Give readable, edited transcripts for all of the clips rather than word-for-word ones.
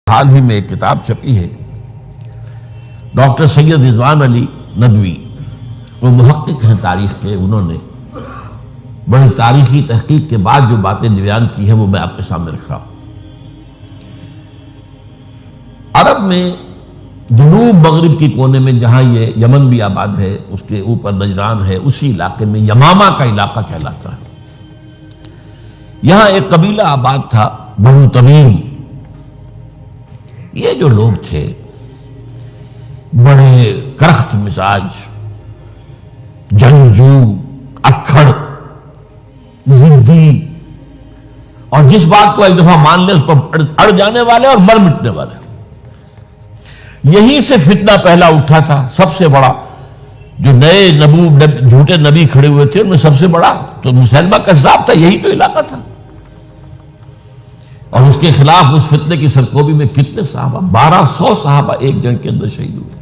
حال ہی میں ایک کتاب چھپی ہے، ڈاکٹر سید رضوان علی ندوی، وہ محقق ہیں تاریخ کے، انہوں نے بڑی تاریخی تحقیق کے بعد جو باتیں بیان کی ہیں وہ میں آپ کے سامنے رکھ رہا ہوں۔ عرب میں جنوب مغرب کی کونے میں جہاں یہ یمن بھی آباد ہے، اس کے اوپر نجران ہے، اسی علاقے میں یمامہ کا علاقہ کہلاتا ہے۔ یہاں ایک قبیلہ آباد تھا، بنو تمیم۔ یہ جو لوگ تھے بڑے کرخت مزاج، جنگجو، اکھڑ، ضدی، اور جس بات کو ایک دفعہ مان لے اس پر اڑ جانے والے اور مر مٹنے والے۔ یہیں سے فتنہ پہلا اٹھا تھا۔ سب سے بڑا جو نئے جھوٹے نبی کھڑے ہوئے تھے ان میں سب سے بڑا تو مسلمہ کذاب تھا، یہی تو علاقہ تھا۔ اور اس کے خلاف اس فتنے کی سرکوبی میں کتنے صحابہ، 1200 صحابہ ایک جنگ کے اندر شہید ہوئے،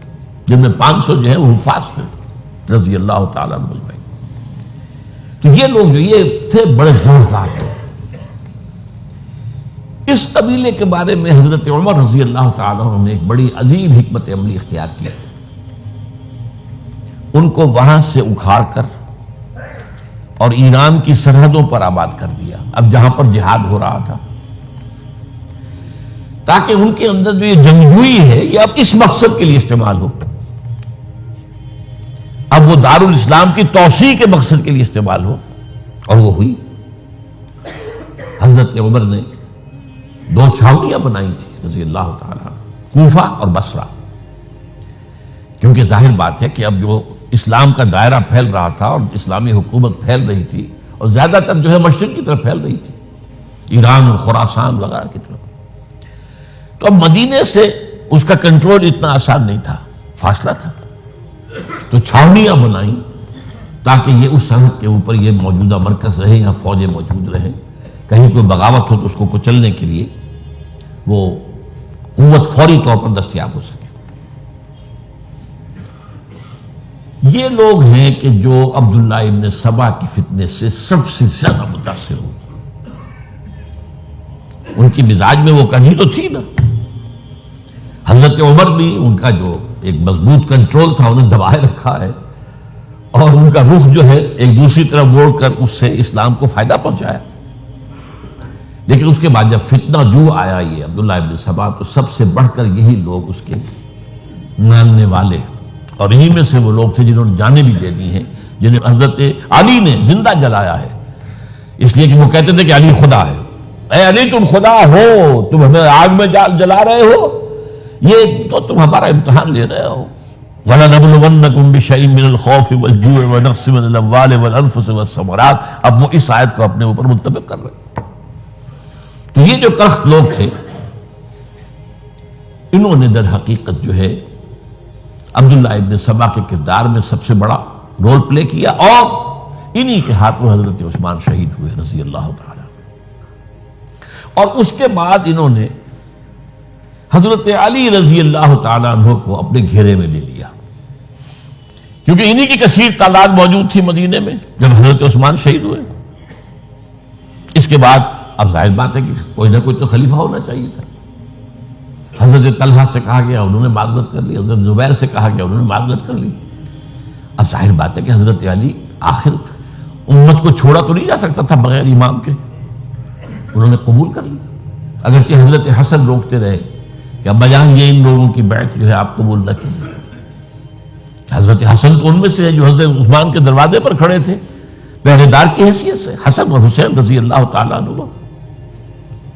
جن میں 500 جو ہیں وہ حفاظ تھے رضی اللہ تعالیٰ عنہ اجمعین۔ تو یہ لوگ جو یہ تھے بڑے زوردار تھے۔ اس قبیلے کے بارے میں حضرت عمر رضی اللہ تعالیٰ عنہ نے ایک بڑی عجیب حکمت عملی اختیار کی۔ ان کو وہاں سے اکھاڑ کر اور ایران کی سرحدوں پر آباد کر دیا، اب جہاں پر جہاد ہو رہا تھا، تاکہ ان کے اندر جو یہ جنگجوئی ہے یہ اب اس مقصد کے لیے استعمال ہو، اب وہ دارالاسلام کی توسیع کے مقصد کے لیے استعمال ہو، اور وہ ہوئی۔ حضرت عمر نے 2 چھاؤنیاں بنائی تھی رضی اللہ تعالیٰ، کوفہ اور بصرہ، کیونکہ ظاہر بات ہے کہ اب جو اسلام کا دائرہ پھیل رہا تھا اور اسلامی حکومت پھیل رہی تھی، اور زیادہ تر جو ہے مشرق کی طرف پھیل رہی تھی، ایران اور خراسان وغیرہ کی طرف، تو اب مدینے سے اس کا کنٹرول اتنا آسان نہیں تھا، فاصلہ تھا، تو چھاؤنیاں بنائیں تاکہ یہ اس سرحد کے اوپر یہ موجودہ مرکز رہے، یہاں فوجیں موجود رہیں، کہیں کوئی بغاوت ہو تو اس کو کچلنے کے لیے وہ قوت فوری طور پر دستیاب ہو سکے۔ یہ لوگ ہیں کہ جو عبداللہ ابن سبا کی فتنے سے سب سے زیادہ متاثر ہوئے۔ ان کی مزاج میں وہ کمی تو تھی نا۔ حضرت عمر بھی ان کا جو ایک مضبوط کنٹرول تھا انہیں دبائے رکھا ہے، اور ان کا رخ جو ہے ایک دوسری طرف موڑ کر اس سے اسلام کو فائدہ پہنچایا۔ لیکن اس کے بعد جب فتنہ جو آیا یہ عبداللہ ابن سبا، تو سب سے بڑھ کر یہی لوگ اس کے ماننے والے، اور انہی میں سے وہ لوگ تھے جنہوں نے جانیں بھی دے دی ہیں، جنہیں حضرت علی نے زندہ جلایا ہے، اس لیے کہ وہ کہتے تھے کہ علی خدا ہے۔ اے علی تم خدا ہو، تم ہمیں آگ میں جلا رہے ہو، یہ تو تم ہمارا امتحان لے رہے ہو۔ وَلَنَبْلُوَنَّكُمْ بِشَيْءٍ مِّنَ الْخَوْفِ وَالْجُوعِ وَنَقْصٍ مِّنَ الْأَمْوَالِ وَالْأَنفُسِ وَالثَّمَرَاتِ۔ اب وہ اس آیت کو اپنے اوپر منطبق کر رہے ہیں۔ تو یہ جو کرخت لوگ تھے، انہوں نے در حقیقت جو ہے عبداللہ ابن سبا کے کردار میں سب سے بڑا رول پلے کیا، اور انہی کے ہاتھوں حضرت عثمان شہید ہوئے رضی اللہ تعالیٰ۔ اور اس کے بعد انہوں نے حضرت علی رضی اللہ تعالیٰ عنہ کو اپنے گھیرے میں لے لیا، کیونکہ انہی کی کثیر تعداد موجود تھی مدینے میں جب حضرت عثمان شہید ہوئے۔ اس کے بعد اب ظاہر بات ہے کہ کوئی نہ کوئی تو خلیفہ ہونا چاہیے تھا۔ حضرت طلحہ سے کہا گیا، انہوں نے معذرت کر لی، حضرت زبیر سے کہا گیا، انہوں نے معذرت کر لی۔ اب ظاہر بات ہے کہ حضرت علی آخر امت کو چھوڑا تو نہیں جا سکتا تھا بغیر امام کے، انہوں نے قبول کر لی، اگرچہ حضرت حسن روکتے رہے کہ ابا جان یہ ان لوگوں کی بیعت جو ہے آپ قبول نہ کیجیے۔ حضرت حسن تو ان میں سے ہے جو حضرت عثمان کے دروازے پر کھڑے تھے پہرے دار کی حیثیت سے، حسن اور حسین رضی اللہ تعالیٰ عنہ،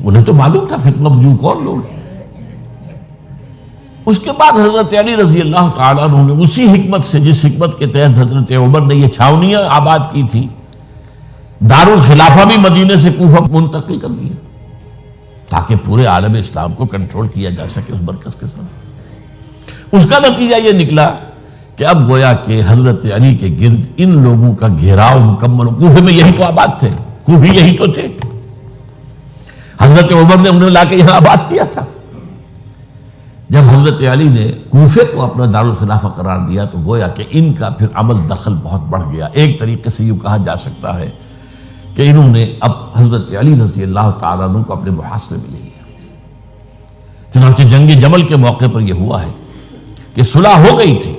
انہیں تو معلوم تھا فتنہ جو کون لوگ ہیں۔ اس کے بعد حضرت علی رضی اللہ تعالیٰ عنہ نے اسی حکمت سے، جس حکمت کے تحت حضرت عمر نے یہ چھاونیاں آباد کی تھی، دارالخلافہ بھی مدینے سے کوفہ منتقل کر دیا تاکہ پورے عالم اسلام کو کنٹرول کیا جا سکے اس مرکز کے ساتھ۔ اس کا نتیجہ یہ نکلا کہ اب گویا کہ حضرت علی کے گرد ان لوگوں کا گھیراؤ مکمل ہو۔ کوفے میں یہی تو آباد تھے، کوفی یہی تو تھے، حضرت عمر نے انہیں لا کے یہاں آباد کیا تھا۔ جب حضرت علی نے کوفے کو اپنا دارالخلافہ قرار دیا تو گویا کہ ان کا پھر عمل دخل بہت بڑھ گیا۔ ایک طریقے سے یوں کہا جا سکتا ہے کہ انہوں نے اب حضرت علی رضی اللہ تعالیٰ عنہ کو اپنے محاصرے میں لے لیا۔ چنانچہ جنگ جمل کے موقع پر یہ ہوا ہے کہ صلح ہو گئی تھی.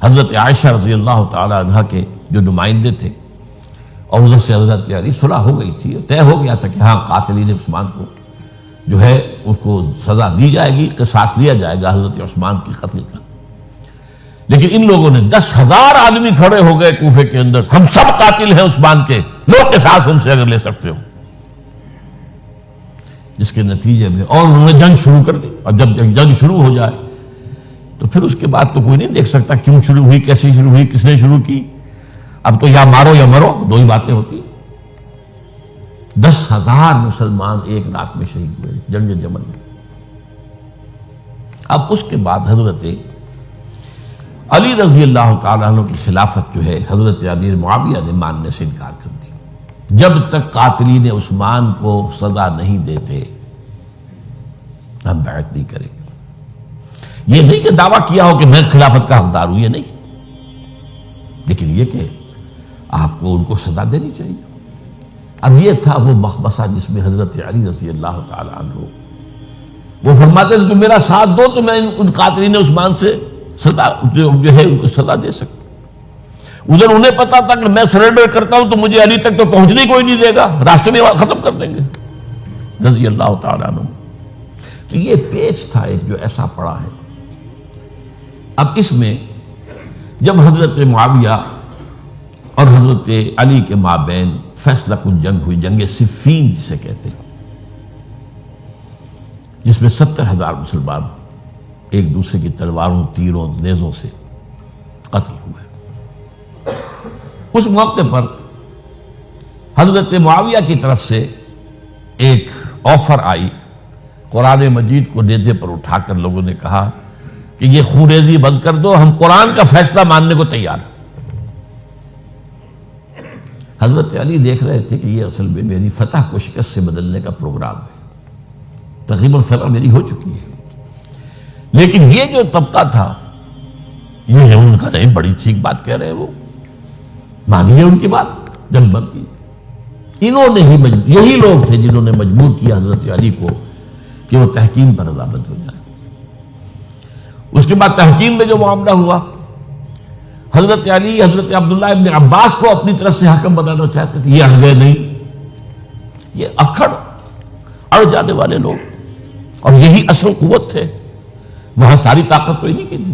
حضرت عائشہ رضی اللہ تعالی عنہ کے جو نمائندے تھے اور ادھر سے حضرت علی، صلح ہو گئی تھی، طے ہو گیا تھا کہ ہاں قاتلین عثمان کو جو ہے اس کو سزا دی جائے گی، قصاص لیا جائے گا حضرت عثمان کی قتل کا. لیکن ان لوگوں نے 10,000 آدمی کھڑے ہو گئے کوفے کے اندر، ہم سب قاتل ہیں عثمان کے، لو قصاص ہم سے اگر لے سکتے ہو. جس کے نتیجے میں اور انہوں نے جنگ شروع کر دی. اور جب جنگ شروع ہو جائے تو پھر اس کے بعد تو کوئی نہیں دیکھ سکتا کیوں شروع ہوئی، کیسے شروع ہوئی، کس نے شروع کی. اب تو یا مارو یا مرو، دو ہی باتیں ہوتی. 10,000 مسلمان ایک رات میں شہید ہوئے جنگ جمل میں. اب اس کے بعد حضرت علی رضی اللہ تعالیٰ عنہ کی خلافت جو ہے حضرت امیر معاویہ نے ماننے سے انکار کر دی. جب تک قاتلین عثمان کو سزا نہیں دیتے ہم بیعت نہیں کریں گے. یہ نہیں کہ دعویٰ کیا ہو کہ میں خلافت کا حقدار ہوں، یہ نہیں، لیکن یہ کہ آپ کو ان کو سزا دینی چاہیے. اب یہ تھا وہ مخمصہ جس میں حضرت علی رضی اللہ تعالی عنہ وہ فرماتے تھے تم میرا ساتھ دو تو میں ان قاتلین عثمان سے سزا جو ہے ان کو سزا دے سکتا. ادھر انہیں پتا تھا کہ میں سرنڈر کرتا ہوں تو مجھے علی تک تو پہنچنے کوئی نہیں دے گا، راستے میں ختم کر دیں گے رضی اللہ تعالی عنہ. تو یہ پیچ تھا ایک جو ایسا پڑا ہے. اب اس میں جب حضرت معاویہ اور حضرت علی کے مابین فیصلہ کن جنگ ہوئی، جنگ صفین جسے کہتے ہیں، جس میں 70,000 مسلمان ایک دوسرے کی تلواروں، تیروں، نیزوں سے قتل ہوئے. اس موقع پر حضرت معاویہ کی طرف سے ایک آفر آئی. قرآن مجید کو نیزے پر اٹھا کر لوگوں نے کہا کہ یہ خونریزی بند کر دو، ہم قرآن کا فیصلہ ماننے کو تیار ہیں. حضرت علی دیکھ رہے تھے کہ یہ اصل میں میری فتح کو شکست سے بدلنے کا پروگرام ہے. تقریباً فتح میری ہو چکی ہے، لیکن یہ جو طبقہ تھا یہ ان کا نہیں، بڑی ٹھیک بات کہہ رہے ہیں، وہ مانیے ان کی بات. جنگ بند کی. انہوں نے ہی یہی لوگ تھے جنہوں نے مجبور کیا حضرت علی کو کہ وہ تحکیم پر رضامند ہو جائے. اس کے بعد تحکیم میں جو معاملہ ہوا، حضرت علی حضرت عبداللہ ابن عباس کو اپنی طرف سے حاکم بنانا چاہتے تھے. یہ اڑ گئے نہیں. یہ اڑ جانے والے لوگ، اور یہی اصل قوت تھے. وہاں ساری طاقت کوئی نہیں کی تھی.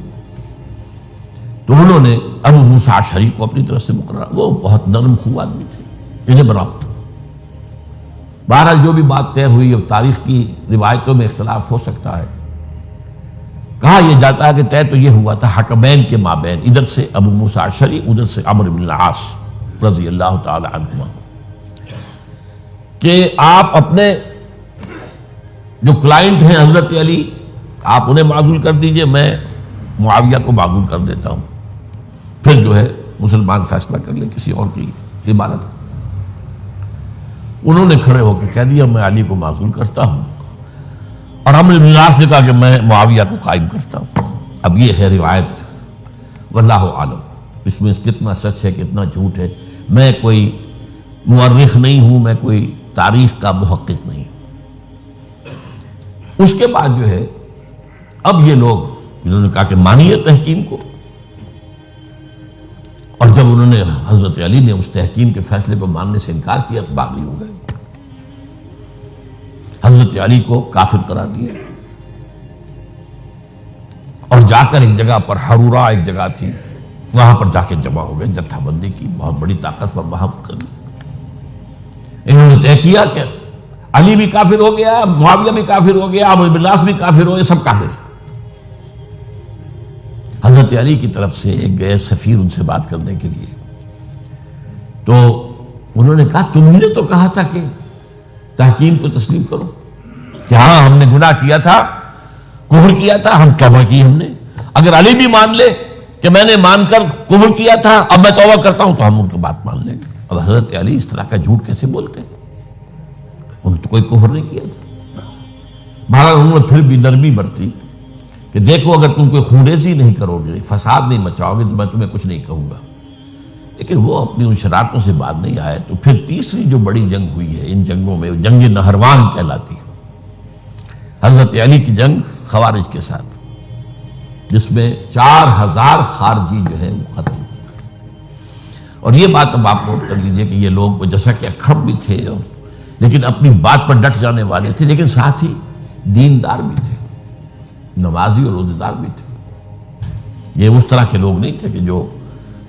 تو انہوں نے ابو موسیٰ اشعری کو اپنی طرف سے مقررہ، وہ بہت نرم خو آدمی تھے، انہیں بناؤ. بہرحال جو بھی بات طے ہوئی، اب تاریخ کی روایتوں میں اختلاف ہو سکتا ہے. کہا یہ جاتا ہے کہ طے تو یہ ہوا تھا حکمین کے مابین، ادھر سے ابو موسیٰ اشعری، ادھر سے عمرو بن العاص رضی اللہ تعالی عنہما، کہ آپ اپنے جو کلائنٹ ہیں حضرت علی آپ انہیں معزول کر دیجئے، میں معاویہ کو معزول کر دیتا ہوں. پھر جو ہے مسلمان فیصلہ کر لیں کسی اور کی عبادت. انہوں نے کھڑے ہو کے کہہ دیا میں علی کو معزول کرتا ہوں، اور عمرو بن العاص نے کہا کہ میں معاویہ کو قائم کرتا ہوں. اب یہ ہے روایت، واللہ عالم اس میں کتنا سچ ہے کتنا جھوٹ ہے. میں کوئی مورخ نہیں ہوں، میں کوئی تاریخ کا محقق نہیں. اس کے بعد جو ہے اب یہ لوگ انہوں نے کہا کہ مانیے تحکیم کو، اور جب انہوں نے حضرت علی نے اس تحکیم کے فیصلے کو ماننے سے انکار کیا تو باغی ہو گئے، حضرت علی کو کافر قرار دیا. اور جا کر ایک جگہ پر حرورہ ایک جگہ تھی، وہاں پر جا کے جمع ہو گئے، جتھا بندی کی بہت بڑی طاقت پر وہاں کر. انہوں نے طے کیا کہ علی بھی کافر ہو گیا، معاویہ بھی کافر ہو گیا، عمرو بن العاص بھی کافر ہو گئے، سب کافر ہیں. حضرت علی کی طرف سے ایک گئے سفیر ان سے بات کرنے کے لیے، تو انہوں نے کہا تم نے تو کہا تھا کہ تحکیم کو تسلیم کرو، کہ ہاں ہم نے گناہ کیا تھا، کفر کیا تھا، ہم توبہ کی ہم نے. اگر علی بھی مان لے کہ میں نے مان کر کفر کیا تھا اب میں توبہ کرتا ہوں تو ہم ان کی بات مان لیں گے. اب حضرت علی اس طرح کا جھوٹ کیسے بولتے ہیں؟ انہوں نے تو کوئی کفر نہیں کیا تھا. بہرحال انہوں نے پھر بھی نرمی برتی کہ دیکھو اگر تم کوئی خونریزی نہیں کرو گے، فساد نہیں مچاؤ گے تو میں تمہیں کچھ نہیں کہوں گا. لیکن وہ اپنی ان شرارتوں سے بعد نہیں آئے. تو پھر تیسری جو بڑی جنگ ہوئی ہے ان جنگوں میں، جنگ نہروان کہلاتی ہے. حضرت علی کی جنگ خوارج کے ساتھ، جس میں 4000 خارجی جو ہے وہ قتل ہوئے۔ اور یہ بات اب آپ نوٹ کر لیجئے کہ یہ لوگ جیسا کہ اکھڑ بھی تھے لیکن اپنی بات پر ڈٹ جانے والے تھے، لیکن ساتھ ہی دیندار بھی تھے، نمازی اور روزے دار بھی تھے۔ یہ اس طرح کے لوگ نہیں تھے کہ جو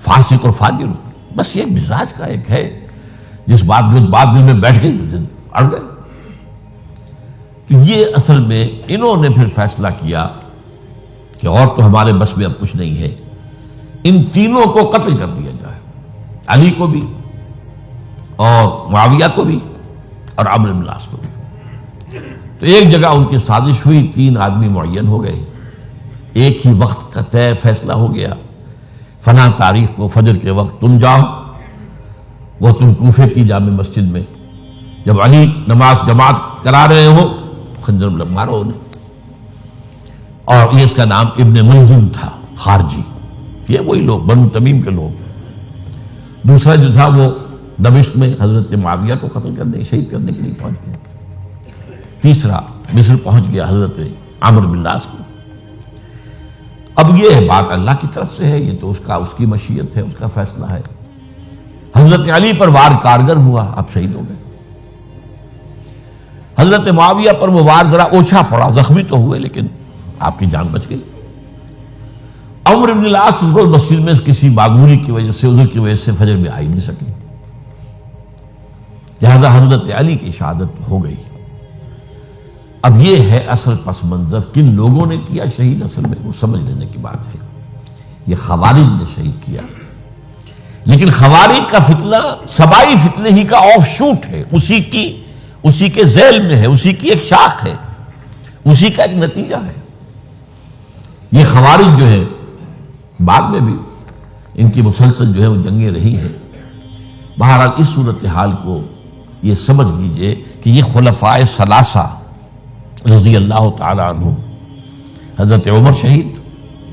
فاسق اور فاجر ہو، بس یہ مزاج کا ایک ہے جس بات دل میں بیٹھ گئی اڑ گئے۔ تو یہ اصل میں انہوں نے پھر فیصلہ کیا کہ اور تو ہمارے بس میں اب کچھ نہیں ہے، ان تینوں کو قتل کر دیا جائے، علی کو بھی اور معاویہ کو بھی اور عمرو بن العاص کو بھی۔ تو ایک جگہ ان کی سازش ہوئی، 3 آدمی معین ہو گئے، ایک ہی وقت کا طے فیصلہ ہو گیا، فلاں تاریخ کو فجر کے وقت تم جاؤ، وہ تم کوفے کی جامع مسجد میں، جب علی نماز جماعت کرا رہے ہو خنجر مارو انہیں۔ اور یہ اس کا نام ابن ملجم تھا، خارجی، یہ وہی لوگ بنو تمیم کے لوگ۔ دوسرا جو تھا وہ دمشق میں حضرت معاویہ کو قتل کرنے شہید کرنے کے لیے پہنچ گیا۔ تیسرا مصر پہنچ گیا حضرت عمرو بن العاص کو۔ اب یہ بات اللہ کی طرف سے ہے، یہ تو اس کی مشیت ہے، اس کا فیصلہ ہے۔ حضرت علی پر وار کارگر ہوا، اب شہید ہو گئے۔ حضرت معاویہ پر وہ وار ذرا اوچھا پڑا، زخمی تو ہوئے لیکن آپ کی جان بچ گئی۔ عمرو بن العاص اس روز مسجد میں کسی معمولی کی وجہ سے، عذر کی وجہ سے فجر میں آئی نہیں سکی، لہذا حضرت علی کی شہادت ہو گئی۔ اب یہ ہے اصل پس منظر، کن لوگوں نے کیا شہید، اصل میں وہ سمجھ لینے کی بات ہے۔ یہ خوارج نے شہید کیا، لیکن خوارج کا فتنہ سبائی فتنے ہی کا آف شوٹ ہے، اسی کے ذیل میں ہے، اسی کی ایک شاخ ہے، اسی کا ایک نتیجہ ہے۔ یہ خوارج جو ہے بعد میں بھی ان کی مسلسل جو ہے وہ جنگیں رہی ہیں۔ بہرحال اس صورتحال کو یہ سمجھ لیجئے کہ یہ خلفائے ثلاثہ رضی اللہ تعالی عنہ، حضرت عمر شہید،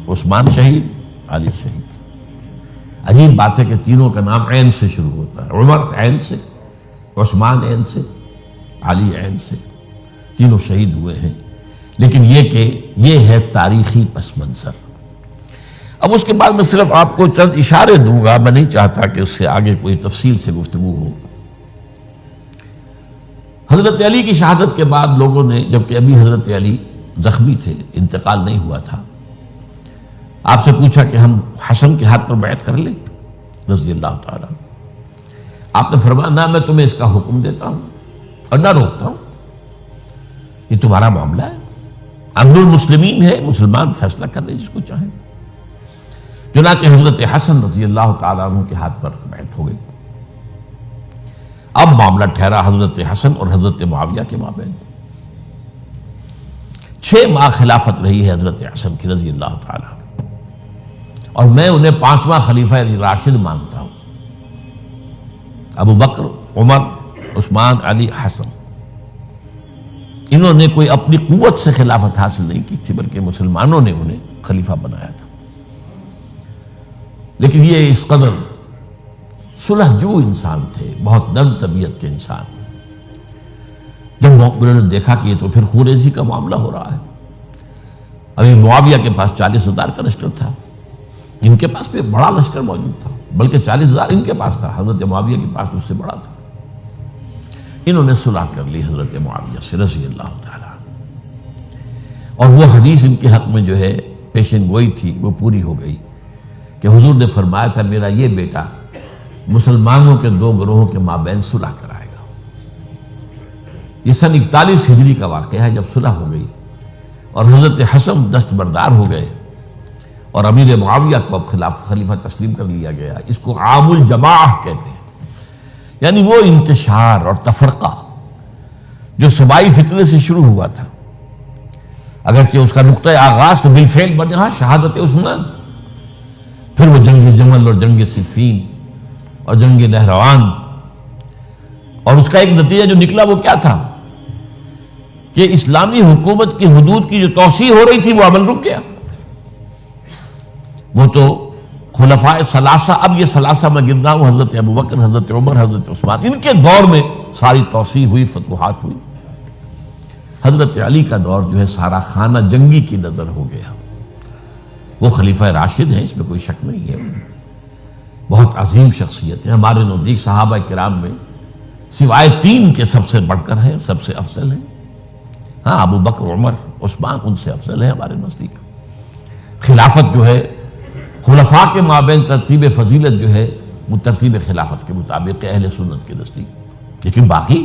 عثمان شہید، علی شہید۔ عجیب بات ہے کہ تینوں کا نام عین سے شروع ہوتا ہے، عمر عین سے، عثمان عین سے، علی عین سے، تینوں شہید ہوئے ہیں۔ لیکن یہ کہ یہ ہے تاریخی پس منظر۔ اب اس کے بعد میں صرف آپ کو چند اشارے دوں گا، میں نہیں چاہتا کہ اس سے آگے کوئی تفصیل سے گفتگو ہو۔ حضرت علی کی شہادت کے بعد لوگوں نے، جبکہ ابھی حضرت علی زخمی تھے، انتقال نہیں ہوا تھا، آپ سے پوچھا کہ ہم حسن کے ہاتھ پر بیعت کر لیں رضی اللہ تعالیٰ۔ آپ نے فرمایا نہ میں تمہیں اس کا حکم دیتا ہوں اور نہ روکتا ہوں، یہ تمہارا معاملہ ہے، امر المسلمین ہے، مسلمان فیصلہ کر لیں جس کو چاہیں۔ چنانچہ حضرت حسن رضی اللہ تعالیٰ عنہ کے ہاتھ پر بیعت ہو گئی۔ اب معاملہ ٹھہرا حضرت حسن اور حضرت معاویہ کے مابین۔ 6 ماہ خلافت رہی ہے حضرت حسن کی رضی اللہ تعالیٰ عنہ، اور میں انہیں 5واں خلیفہ راشد مانتا ہوں۔ ابو بکر، عمر، عثمان، علی، حسن، انہوں نے کوئی اپنی قوت سے خلافت حاصل نہیں کی تھی، بلکہ مسلمانوں نے انہیں خلیفہ بنایا تھا۔ لیکن یہ اس قدر صلح جو انسان تھے، بہت نرم طبیعت کے انسان، جب انہوں نے دیکھا کہ یہ تو پھر خوریزی کا معاملہ ہو رہا ہے۔ ابھی معاویہ کے پاس 40,000 کا لشکر تھا، ان کے پاس بھی بڑا لشکر موجود تھا، بلکہ 40,000 ان کے پاس تھا، حضرت معاویہ کے پاس اس سے بڑا تھا۔ انہوں نے صلح کر لی حضرت معاویہ سے رضی اللہ تعالیٰ، اور وہ حدیث ان کے حق میں جو ہے پیشن گوئی تھی وہ پوری ہو گئی کہ حضور نے فرمایا تھا میرا یہ بیٹا مسلمانوں کے 2 گروہوں کے مابین صلح کرائے گا۔ یہ سن 41 ہجری کا واقعہ ہے، جب صلح ہو گئی اور حضرت حسن دستبردار ہو گئے اور امیر معاویہ کو اب خلیفہ تسلیم کر لیا گیا۔ اس کو عام الجماع کہتے ہیں، یعنی وہ انتشار اور تفرقہ جو سبائی فتنے سے شروع ہوا تھا، اگرچہ اس کا نقطہ آغاز تو بالفعل بنا شہادت عثمان، پھر وہ جنگ جمل اور جنگ صفین اور جنگ نہروان، اور اس کا ایک نتیجہ جو نکلا وہ کیا تھا کہ اسلامی حکومت کی حدود کی جو توسیع ہو رہی تھی وہ عمل رک گیا۔ وہ تو خلفائے ثلاثہ، اب یہ ثلاثہ میں گن رہا ہوں، حضرت ابوبکر، حضرت عمر، حضرت عثمان، ان کے دور میں ساری توسیع ہوئی، فتوحات ہوئی۔ حضرت علی کا دور جو ہے سارا خانہ جنگی کی نظر ہو گیا. وہ خلیفہ راشد ہیں، اس میں کوئی شک نہیں ہے، بہت عظیم شخصیت ہے، ہمارے نزدیک صحابہ کرام میں سوائے 3 کے سب سے بڑھ کر ہیں، سب سے افضل ہیں. ہاں ابو بکر، عمر، عثمان ان سے افضل ہیں ہمارے نزدیک. خلافت جو ہے خلفاء کے مابین ترتیب فضیلت جو ہے وہ ترتیب خلافت کے مطابق اہل سنت کے نزدیک، لیکن باقی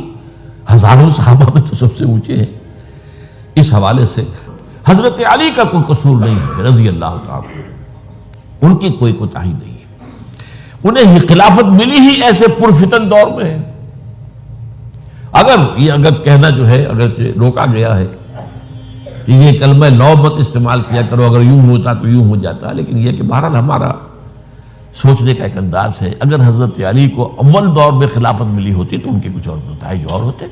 ہزاروں صحابہ میں تو سب سے اونچے ہیں. اس حوالے سے حضرت علی کا کوئی قصور نہیں ہے رضی اللہ تعالی، ان کی کوئی کوتاہی نہیں ہے. انہیں خلافت ملی ہی ایسے پرفتن دور میں ہے. اگر کہنا جو ہے اگرچہ روکا گیا ہے کہ یہ کلمہ لو مت استعمال کیا کرو، اگر یوں ہوتا تو یوں ہو جاتا، لیکن یہ کہ بہرحال ہمارا سوچنے کا ایک انداز ہے. اگر حضرت علی کو اول دور میں خلافت ملی ہوتی تو ان کے کچھ اور نتائج اور ہوتے.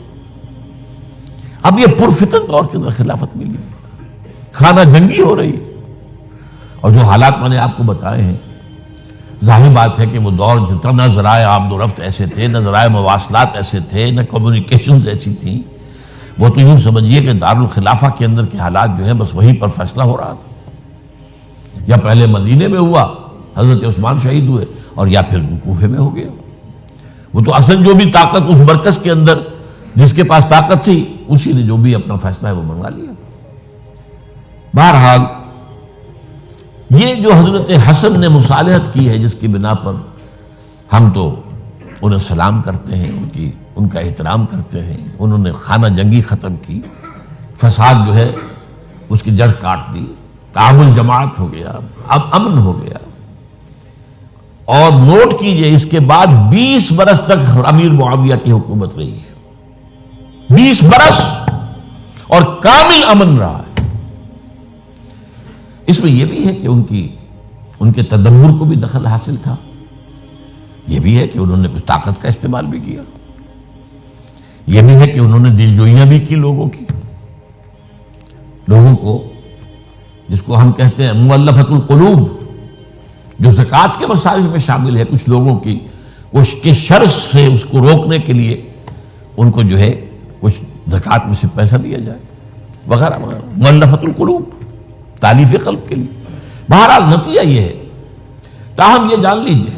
اب یہ پرفتن دور کے اندر خلافت ملی، خانہ جنگی ہو رہی، اور جو حالات میں نے آپ کو بتائے ہیں، ظاہر بات ہے کہ وہ دور جو نہ ذرائع آمد و رفت ایسے تھے، نہ ذرائع مواصلات ایسے تھے، نہ کمیونیکیشنز ایسی تھیں. وہ تو یوں سمجھیے کہ دارالخلافہ کے اندر کے حالات جو ہیں بس وہیں پر فیصلہ ہو رہا تھا. یا پہلے مدینے میں ہوا، حضرت عثمان شہید ہوئے، اور یا پھر کوفے میں ہو گیا. وہ تو اصل جو بھی طاقت اس مرکز کے اندر جس کے پاس طاقت تھی اسی نے جو بھی اپنا فیصلہ ہے وہ منگا لیا. بہرحال یہ جو حضرت حسن نے مصالحت کی ہے، جس کی بنا پر ہم تو انہیں سلام کرتے ہیں، ان کا احترام کرتے ہیں. انہوں نے خانہ جنگی ختم کی، فساد جو ہے اس کی جڑ کاٹ دی، تعامل جماعت ہو گیا، اب امن ہو گیا. اور نوٹ کیجئے اس کے بعد 20 برس تک امیر معاویہ کی حکومت رہی ہے. 20 برس اور کامل امن رہا ہے. اس میں یہ بھی ہے کہ ان کے تدبر کو بھی دخل حاصل تھا. یہ بھی ہے کہ انہوں نے کچھ طاقت کا استعمال بھی کیا. یہ بھی ہے کہ انہوں نے دل جوئیاں بھی کی لوگوں کو، جس کو ہم کہتے ہیں مؤلفۃ القلوب، جو زکوٰۃ کے مسائل میں شامل ہے. کچھ لوگوں کی کے شر سے اس کو روکنے کے لیے ان کو جو ہے کچھ زکوٰۃ میں سے پیسہ دیا جائے وغیرہ وغیرہ. مؤلفۃ القلوب، تالیف قلب کے لیے. بہرحال نتیجہ یہ ہے. تاہم یہ جان لیجئے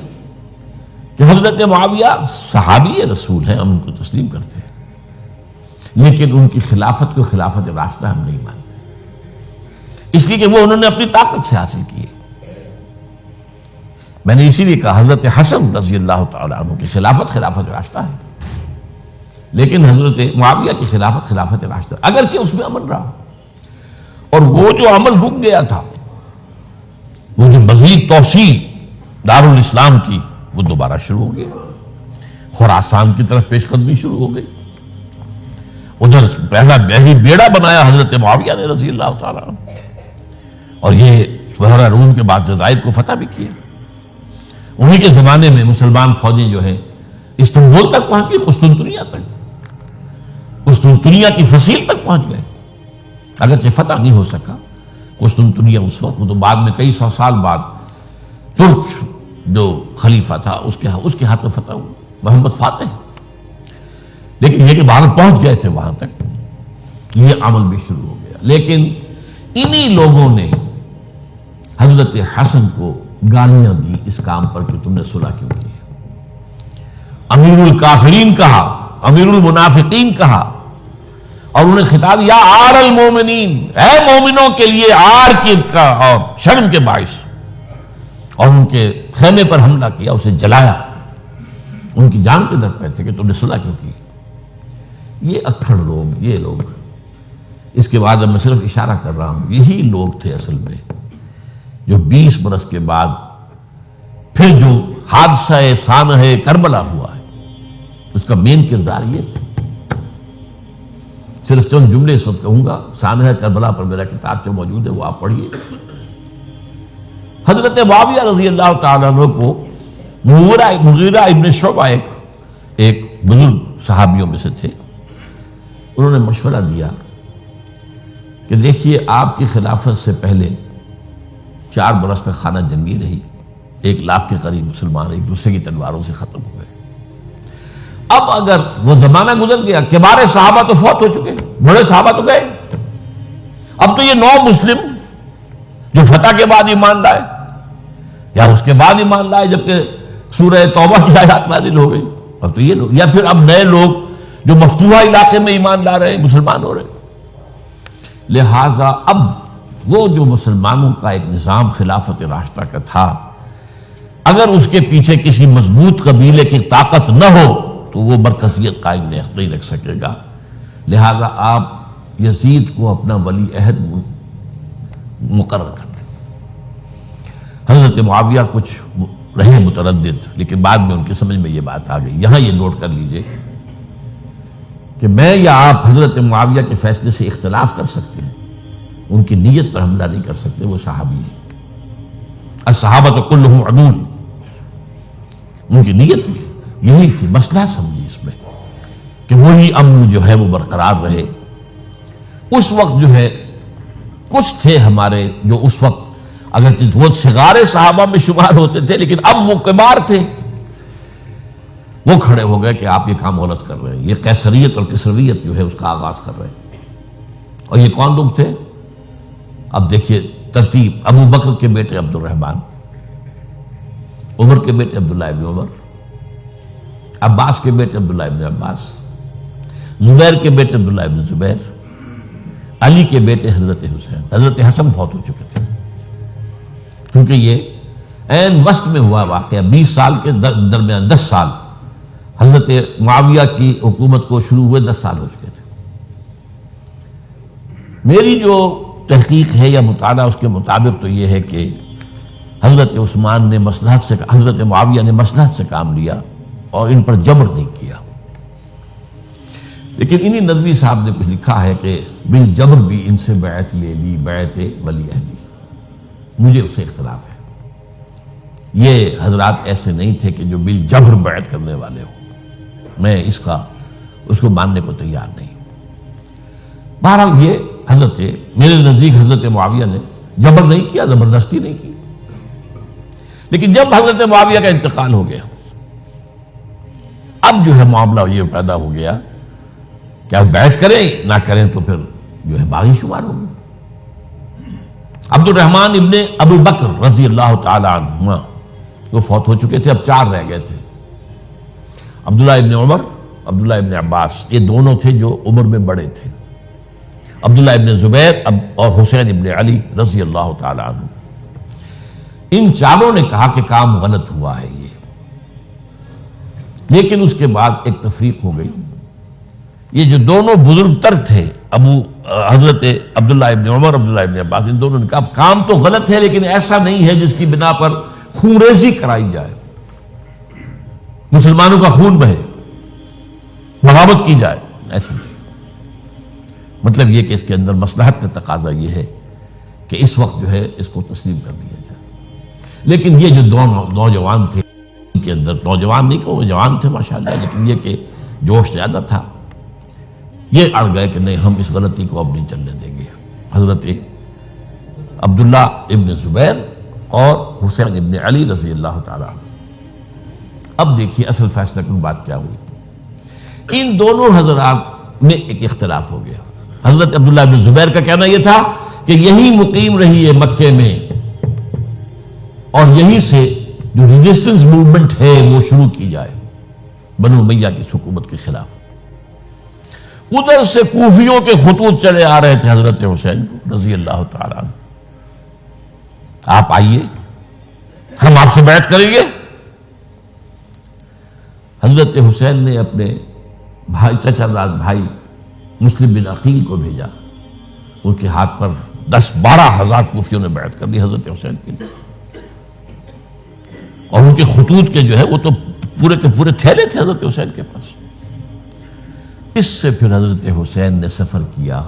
کہ حضرت معاویہ صحابی رسول ہیں، ہم ان کو تسلیم کرتے ہیں، لیکن ان کی خلافت کو خلافت راشدہ ہم نہیں مانتے، اس لیے کہ وہ انہوں نے اپنی طاقت سے حاصل کی ہے. میں نے اسی لیے کہا حضرت حسن رضی اللہ تعالیٰ عنہ کی خلافت راشدہ ہے، لیکن حضرت معاویہ کی خلافت راشدہ، اگرچہ اس میں امن رہا. اور وہ جو عمل رک گیا تھا، وہ جو مزید توسیع دارالاسلام کی، وہ دوبارہ شروع ہو گیا. خراسان کی طرف پیش قدمی شروع ہو گئی. ادھر پہلا بیڑا بنایا حضرت معاویہ نے رضی اللہ تعالیٰ عنہ، اور یہ بحیرہ روم کے بعد جزائر کو فتح بھی کیا. انہی کے زمانے میں مسلمان فوجیں جو ہیں استنبول تک پہنچ گئی، قسطنطنیہ کی فصیل تک پہنچ گئے. اگرچہ فتح نہیں ہو سکا قسطنطنیہ اس وقت، وہ تو بعد میں کئی 100 سال بعد ترک جو خلیفہ تھا اس کے ہاتھوں فتح ہوا، محمد فاتح. لیکن یہ کہ باہر پہنچ گئے تھے وہاں تک، یہ عمل بھی شروع ہو گیا. لیکن انہی لوگوں نے حضرت حسن کو گالیاں دی اس کام پر کہ تم نے صلح کیوں کی. امیر الکافرین کہا، امیر المنافقین کہا، اور انہیں خطاب یا آر المومنین، اے مومنوں کے لیے آر کی کا اور شرم کے باعث. اور ان کے خیمے پر حملہ کیا، اسے جلایا. ان کی جان کے در پہ تھے کہ تم نے صلح کیوں کی. یہ اکھڑ لوگ، یہ لوگ، اس کے بعد میں صرف اشارہ کر رہا ہوں، یہی لوگ تھے اصل میں جو 20 برس کے بعد پھر جو حادثہ سانحہ کربلا ہوا ہے اس کا مین کردار یہ تھا. صرف چند جملے اس وقت کہوں گا. سانحہ کربلا پر میرا کتاب جو موجود ہے وہ آپ پڑھیے. حضرت معاویہ رضی اللہ تعالیٰ عنہ کو مغیرہ ابن شعبہ ایک بزرگ صحابیوں میں سے تھے، انہوں نے مشورہ دیا کہ دیکھیے آپ کی خلافت سے پہلے 4 برس تک خانہ جنگی رہی، 1 لاکھ کے قریب مسلمان ایک دوسرے کی تلواروں سے ختم ہو گئے. اب اگر وہ زمانہ گزر گیا، کبار صحابہ تو فوت ہو چکے، بڑے صحابہ تو گئے. اب تو یہ 9 مسلم جو فتح کے بعد ایمان لائے یا اس کے بعد ایمان لائے جبکہ سورہ توبہ کی آیات نازل ہو گئی، اب تو یہ لوگ، یا پھر اب نئے لوگ جو مفتوحہ علاقے میں ایمان لا رہے ہیں، مسلمان ہو رہے ہیں. لہذا اب وہ جو مسلمانوں کا ایک نظام خلافت راشدہ کا تھا، اگر اس کے پیچھے کسی مضبوط قبیلے کی طاقت نہ ہو تو وہ مرکزیت قائم نہیں رکھ سکے گا. لہذا آپ یزید کو اپنا ولی عہد مقرر کر دیں. حضرت معاویہ کچھ رہے متردد، لیکن بعد میں ان کی سمجھ میں یہ بات آ گئی. یہاں یہ نوٹ کر لیجئے کہ میں یا آپ حضرت معاویہ کے فیصلے سے اختلاف کر سکتے ہیں، ان کی نیت پر حملہ نہیں کر سکتے. وہ صحابی ہیں، الصحابہ کلہم عدول. ان کی نیت یہی تھی، مسئلہ سمجھی اس میں کہ وہی امن جو ہے وہ برقرار رہے. اس وقت جو ہے کچھ تھے ہمارے جو اس وقت اگرچہ وہ صغار صحابہ میں شمار ہوتے تھے لیکن اب وہ کبار تھے، وہ کھڑے ہو گئے کہ آپ یہ کام غلط کر رہے ہیں، یہ قیصریت اور کسرویت جو ہے اس کا آغاز کر رہے ہیں. اور یہ کون لوگ تھے؟ اب دیکھیے ترتیب: ابو بکر کے بیٹے عبد الرحمن، عمر کے بیٹے عبداللہ ابن عمر، عباس کے بیٹے عبداللہ ابن عباس، زبیر کے بیٹے عبداللہ ابن زبیر، علی کے بیٹے حضرت حسین. حضرت حسن فوت ہو چکے تھے کیونکہ یہ عین وسط میں ہوا واقعہ. 20 سال کے درمیان 10 سال حضرت معاویہ کی حکومت کو شروع ہوئے، 10 سال ہو چکے تھے. میری جو تحقیق ہے یا مطالعہ اس کے مطابق تو یہ ہے کہ حضرت عثمان نے مصلحت سے، حضرت معاویہ نے مصلحت سے کام لیا اور ان پر جبر نہیں کیا. لیکن انہی ندوی صاحب نے کچھ لکھا ہے کہ بالجبر بھی ان سے بیعت لے لی، بیعت ولی عہدی. مجھے اس سے اختلاف ہے. یہ حضرات ایسے نہیں تھے کہ جو بالجبر بیعت کرنے والے ہوں. میں اس کو ماننے کو تیار نہیں. بہرحال یہ حضرت، میرے نزدیک حضرت معاویہ نے جبر نہیں کیا، زبردستی نہیں کی. لیکن جب حضرت معاویہ کا انتقال ہو گیا، اب جو ہے معاملہ یہ پیدا ہو گیا کہ اب بیعت کریں نہ کریں تو پھر جو ہے باغی شمار ہو گئے. عبد الرحمن ابن ابو بکر رضی اللہ تعالی عنہما وہ فوت ہو چکے تھے، اب 4 رہ گئے تھے. عبداللہ ابن عمر، عبداللہ ابن عباس، یہ دونوں تھے جو عمر میں بڑے تھے. عبداللہ ابن زبیر اور حسین ابن علی رضی اللہ تعالی عنہ. ان چاروں نے کہا کہ کام غلط ہوا ہے یہ. لیکن اس کے بعد ایک تفریق ہو گئی. یہ جو دونوں بزرگ تر تھے، حضرت عبداللہ ابن عمر، عبداللہ ابن عباس، ان دونوں نے کہا کام تو غلط ہے لیکن ایسا نہیں ہے جس کی بنا پر خونریزی کرائی جائے، مسلمانوں کا خون بہے، بغاوت کی جائے. ایسا نہیں. مطلب یہ کہ اس کے اندر مصلحت کا تقاضا یہ ہے کہ اس وقت جو ہے اس کو تسلیم کر دیا جائے. لیکن یہ جو دو نوجوان تھے، ان کے اندر، نوجوان نہیں کہ وہ جوان تھے ماشاءاللہ، لیکن یہ کہ جوش زیادہ تھا، یہ اڑ گئے کہ نہیں، ہم اس غلطی کو اب نہیں چلنے دیں گے. حضرت عبداللہ ابن زبیر اور حسین ابن علی رضی اللہ تعالیٰ عنہ. اب دیکھیے اصل فیصلہ کن بات کیا ہوئی. ان دونوں حضرات میں ایک اختلاف ہو گیا. حضرت عبداللہ ابن زبیر کا کہنا یہ تھا کہ یہی مقیم رہی ہے مکے میں اور یہیں سے جو ریزسٹنس موومنٹ ہے وہ شروع کی جائے بنو امیہ کی حکومت کے خلاف. ادھر سے کوفیوں کے خطوط چلے آ رہے تھے حضرت حسین رضی اللہ تعالیٰ عنہ، آپ آئیے، ہم آپ سے بیعت کریں گے. حضرت حسین نے اپنے بھائی، چچا داد بھائی مسلم بن عقیل کو بھیجا. ان کے ہاتھ پر 10-12 ہزار کوفیوں نے بیعت کر دی حضرت حسین کے لیے. اور ان کے خطوط کے جو ہے وہ تو پورے کے پورے تھیلے تھے حضرت حسین کے پاس. اس سے پھر حضرت حسین نے سفر کیا.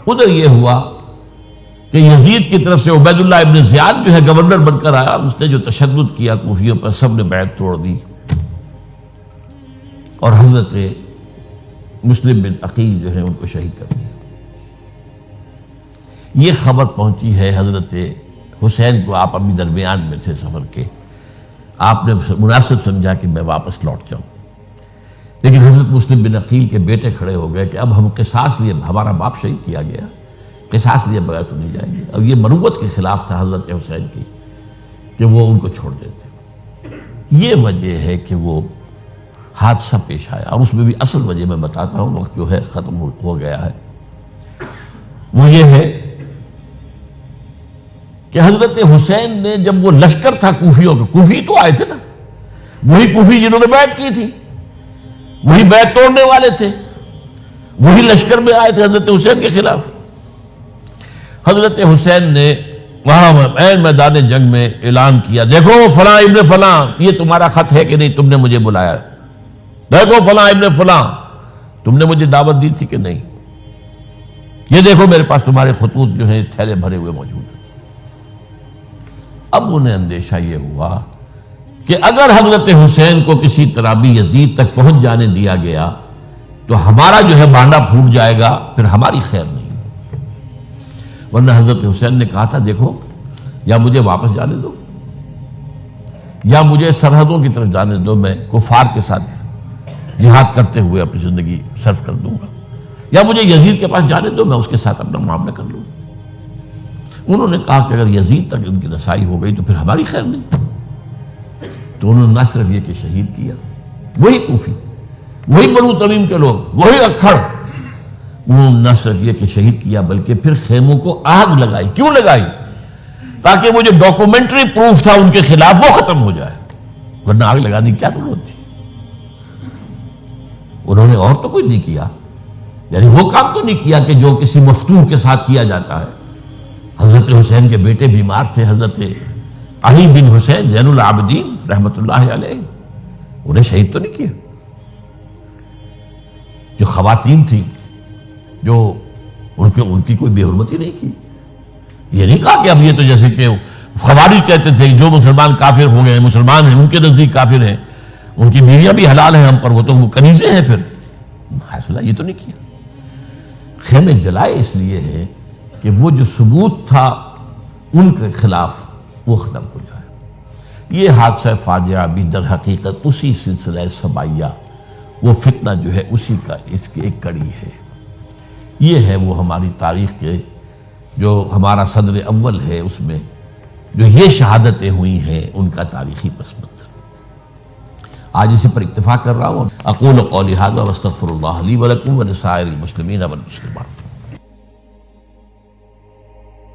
ادھر یہ ہوا کہ یزید کی طرف سے عبید اللہ ابن زیاد جو ہے گورنر بن کر آیا. اس نے جو تشدد کیا کوفیوں پر، سب نے بیعت توڑ دی اور حضرت مسلم بن عقیل جو ہے ان کو شہید کر دیا. یہ خبر پہنچی ہے حضرت حسین کو. آپ ابھی درمیان میں تھے سفر کے، آپ نے مناسب سمجھا کہ میں واپس لوٹ جاؤں. لیکن حضرت مسلم بن عقیل کے بیٹے کھڑے ہو گئے کہ اب ہم قصاص لیے، ہمارا باپ شہید کیا گیا، قصاص لیے بغیر تو نہیں جائیں گے۔ اب یہ مروت کے خلاف تھا حضرت حسین کی کہ وہ ان کو چھوڑ دیتے۔ یہ وجہ ہے کہ وہ حادثہ پیش آیا، اور اس میں بھی اصل وجہ میں بتاتا ہوں، وقت جو ہے ختم ہو گیا ہے۔ وہ یہ ہے کہ حضرت حسین نے جب وہ لشکر تھا کوفیوں کا، کوفی تو آئے تھے نا، وہی کوفی جنہوں نے بیعت کی تھی، وہی بیعت توڑنے والے تھے، وہی لشکر میں آئے تھے حضرت حسین کے خلاف۔ حضرت حسین نے وہاں عین میدان جنگ میں اعلان کیا، دیکھو فلاں ابن فلاں، یہ تمہارا خط ہے کہ نہیں، تم نے مجھے بلایا، دیکھو فلاں ابن فلاں، تم نے مجھے دعوت دی تھی کہ نہیں، یہ دیکھو میرے پاس تمہارے خطوط جو ہیں تھیلے بھرے ہوئے موجود ہیں۔ اب انہیں اندیشہ یہ ہوا کہ اگر حضرت حسین کو کسی طرح بھی یزید تک پہنچ جانے دیا گیا تو ہمارا جو ہے بانڈا پھوٹ جائے گا، پھر ہماری خیر نہیں۔ ورنہ حضرت حسین نے کہا تھا، دیکھو یا مجھے واپس جانے دو، یا مجھے سرحدوں کی طرف جانے دو، میں کفار کے ساتھ جہاد کرتے ہوئے اپنی زندگی صرف کر دوں گا، یا مجھے یزید کے پاس جانے دو، میں اس کے ساتھ اپنا معاملہ کر لوں۔ انہوں نے کہا کہ اگر یزید تک ان کی رسائی ہو گئی تو پھر ہماری خیر نہیں۔ تو انہوں نے نہ صرف یہ کہ شہید کیا، وہی کوفی، وہی بنو تمیم کے لوگ، وہی اکھڑ، انہوں نے نہ صرف یہ کہ شہید کیا بلکہ پھر خیموں کو آگ لگائی۔ کیوں لگائی؟ تاکہ وہ جو ڈاکومنٹری پروف تھا ان کے خلاف وہ ختم ہو جائے، ورنہ آگ لگانے کی کیا ضرورت تھی؟ انہوں نے اور تو کوئی نہیں کیا، یعنی وہ کام تو نہیں کیا کہ جو کسی مفتون کے ساتھ کیا جاتا ہے۔ حضرت حسین کے بیٹے بیمار تھے، حضرت علی بن حسین زین العابدین رحمت اللہ علیہ، انہیں شہید تو نہیں کیا۔ جو خواتین تھیں جو ان کی کوئی بے حرمتی نہیں کی۔ یہ نہیں کہا کہ اب یہ تو جیسے کہ خوارج کہتے تھے جو مسلمان کافر ہو گئے، مسلمان ہیں ان کے نزدیک کافر ہیں، ان کی بیویاں بھی حلال ہیں ہم پر، وہ تو کنیزیں ہیں، پھر فیصلہ یہ تو نہیں کیا۔ خیمے جلائے اس لیے ہے کہ وہ جو ثبوت تھا ان کے خلاف وہ ختم ہو جائے۔ یہ حادثہ فاجعہ بھی در حقیقت اسی سلسلہ سبائیہ، وہ فتنہ جو ہے اسی کا اس کی ایک کڑی ہے۔ یہ ہے وہ ہماری تاریخ کے جو ہمارا صدر اول ہے، اس میں جو یہ شہادتیں ہوئی ہیں ان کا تاریخی پس منظر۔ آج اسی پر اکتفا کر رہا ہوں۔ اقول قولی ھذا واستغفر اللہ لی ولکم ولسائر المسلمین والمسلمات۔